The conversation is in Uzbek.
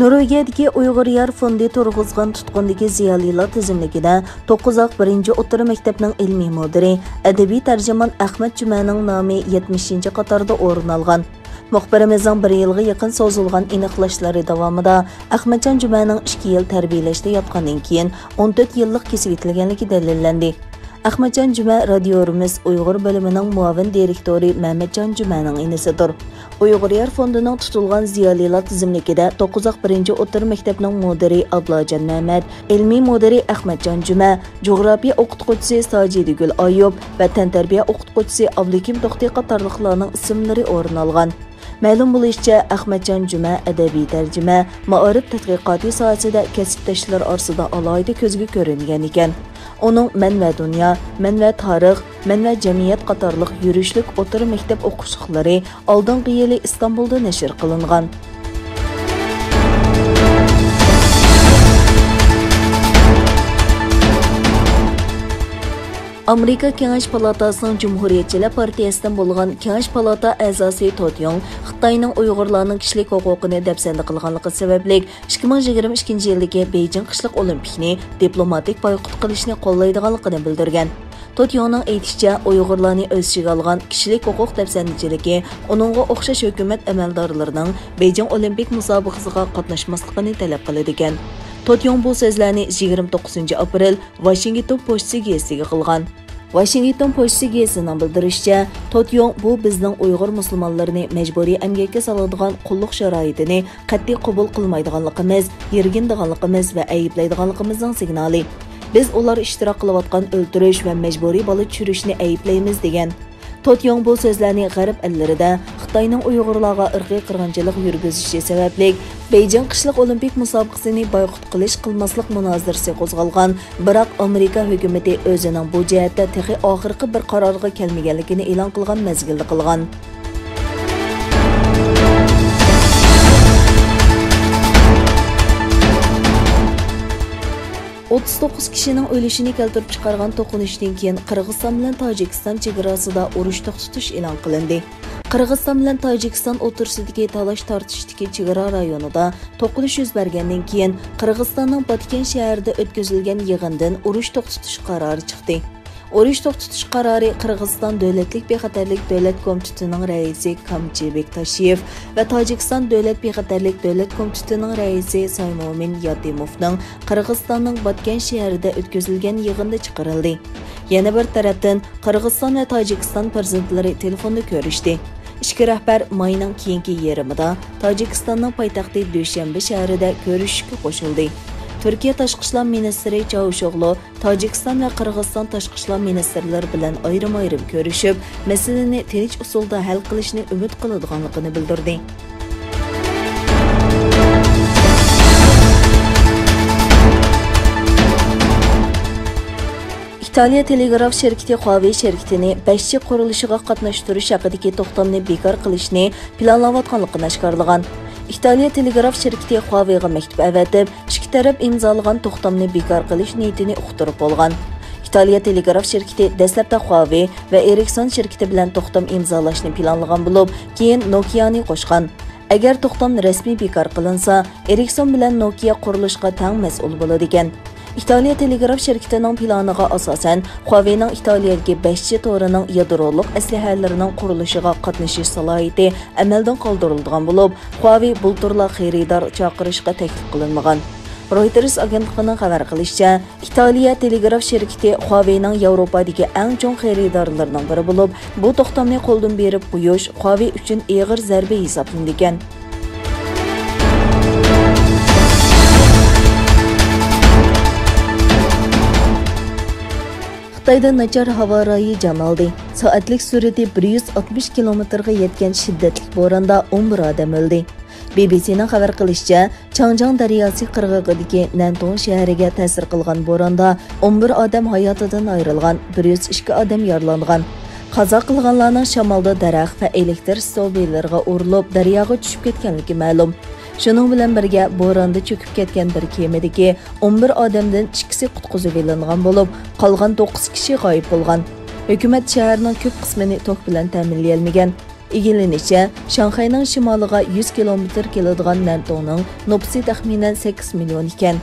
Norvegiyadagi Uyg'ur Yar fondi turg'izgan tutqundagi ziyolilar tizimligida 9 birinchi o'rta maktabning ilmiy mudiri, adabiy tarjimon Ahmad Jumaning nomi 70-qatorda o'rin olgan. Muxbirimizning 1 yilga yaqin so'zilgan aniqlashlari davomida Ahmadjon Jumaning 2 yil tarbiyalashda yotgandan keyin 14 yillik kesib etilganligi dalillandi. Ahmadjon Juma radiomiz Uyg'ur bölümünün muavin direktori Mehmetjon Jumaning inisidir. Uyg'ur Yar fondining tutilgan ziyolilar tizimligida 9 birinchi o'rta maktabning mudiri Ablajon Mehmet, ilmiy mudiri Ahmadjon Juma, coğrafiya o'qituvchisi Sajidigul Ayub va tantarbiya o'qituvchisi Abdukim To'xti qatorliqlarning ismlari o'rin olgan. Ma'lum bo'lishicha, Ahmadjon Juma adabiy tarjima, ma'arif tadqiqoti sohasida kasbdoshlar orasida alohida ko'zga ko'ringan ekan. Onun Men va Dunyo, Men va Tarix, Men va Jamiyat qatorliq yurishlik o'rta maktab o'quvchilari oldingi yili Istanbulda nashr qilingan. Amerika Kengash Palatasining Cumhuriyetçiler Partiyasidan bo'lgan Kengash Palata a'zosi Totyong Xitoyning Uyg'urlarning kishilik huquqini dafsanda qilganligi sababli 2022 yildagi Beijing qishliq olimpikni diplomatik boyqut qilishni qo'llaydiganligini bildirgan. Totyongning aytishicha, Uyg'urlarni o'z ichiga olgan kishilik huquq dafsandachiligi uningga o'xshash hukumat amaldorlarining Beijing olimpik musobaqasiga qatnashmasligini talab qiladi ekan. Totyong bu so'zlarni 29 aprel Washington Post-gazetasiga qilgan. Washington Post-gazetining bildirishicha, Totyong bu bizning Uyg'ur musulmonlarini majburiy emgakka soladigan qulluq sharoitini qat'iy qabul qilmaydiganligimiz, yergindiganligimiz va ayblaydiganligimizning signali. Biz ular ishtirok qilayotgan o'ltirish va majburiy bola tushirishni ayblaymiz degan. Totyong bu so'zlarni g'arb ellarida Xitoyning Uyg'urlarga irqiy qirg'inchilik yurgizishi sababli Beijing qishliq olimpik musobaqasini boyqut qilmaslik munozarasi qo'zg'algan, biroq Amerika hukumati o'zining bu jihatda texi oxirgi bir qarorga kelmaganligini e'lon qilgan mezgilda qilgan. Otuz kishining o'lishini keltirib chiqargan to'qinishdan keyin Qirg'iziston bilan Tojikiston chegarasida urush to'xtatish e'lon qilindi. Qirg'iziston bilan Tojikiston o'rtasidagi talash-tortishdagi chegara rayonida to'qinish yuz bergandan keyin Qirg'izistonning Batken shahrida o'tkazilgan yig'indan urush to'xtatish qarori chiqdi. Urush to'xtatish qarori Qirg'iziston davlatlik bexatarlik davlat komitetining raisi Kamchibek Tashiyev va Tojikiston davlat bexatarlik davlat komitetining raisi Saymomin Yatimovning Qirg'izistonning Batken shahrida o'tkazilgan yig'inda chiqarildi. Yana bir tarafdan Qirg'iziston va Tojikiston prezidentlari telefonda ko'rishdi. Ikki rahbar mayning keyingi yerimida Tojikistonning poytaxti Dushanbe shahrida ko'rishishga qo'shildi. Türkiye Tashqi ishlar ministri Chavushoğlu Tojikiston va Qirg'iziston tashqi ishlar ministrlari bilan ayrim-ayrim ko'rishib, masalani tinch usulda hal qilishni umid qiladiganligini bildirdi. İtaliya telegraf şirketi Huawei şirketini 5 qurilishiga qatnashtirish haqidagi to'xtamni bekor qilishni planlayotganligini oshkorlagan. İtaliya telegraf şirketi Huawei'ga maktub avatib, ikki taraf imzolagan to'xtamni bekor qilish niyatini uqtirib bo'lgan. İtaliya telegraf şirketi dastlabda Huawei va Ericsson shirkati bilan to'xtam imzolashni planlagan bo'lib, keyin Nokia'ni qo'shgan. Agar to'xtam rasmiy bekor qilinsa, Ericsson bilan Nokia qurilishga teng mas'ul bo'ladi ekan. İtaliya telegraf şirketining planiga asosan Huawei'ning Italiyadagi 5G to'rining yadroliq aslahalarining qurilishiga qatnashish salohiyati amaldan qoldirilgan bo'lib, Huawei bulturlar xaridor chaqirishga taklif qilinmagan. Reuters agentligining xabar qilishicha, Italiya telegraf şirketi Huawei'ning Yavropadagi eng chong xaridorlarining biri bo'lib, bu to'xtamni qo'ldan berib qo'yish Huawei uchun og'ir zarba hisoblanadi ekan. Xitoyda nachar havo rayi jon oldi. Soatlik sur'ati 160 kilometrga yetgan shiddatlik bo'ronda 11 odam o'ldi. BBC'ning xabar qilishicha, Changjiang daryosi qirg'og'idagi Nantong shahriga ta'sir qilgan bo'ronda 11 odam hayotidan ayrilgan, 102 odam yaralangan. Qazo qilganlarning shamolda daraxt va elektr stolblariga urilib, daryoga tushib ketganligi ma'lum. Shuning bilan birga bo'ronda cho'kib ketgan bir kemidagi 11 odamdan 2si qutqizib olingan bo'lib, qolgan 9 kishi g'oyib bo'lgan. Hukumat shaharning ko'p qismini tok bilan ta'minlay olmagan. ئىگىلىنىشچە شاڭخەينىڭ شىمالىغا 100 كىلومېتر كېلىدىغان نەنتوڭنىڭ نوپۇسى تەخمىنەن 8 مىليون ekan.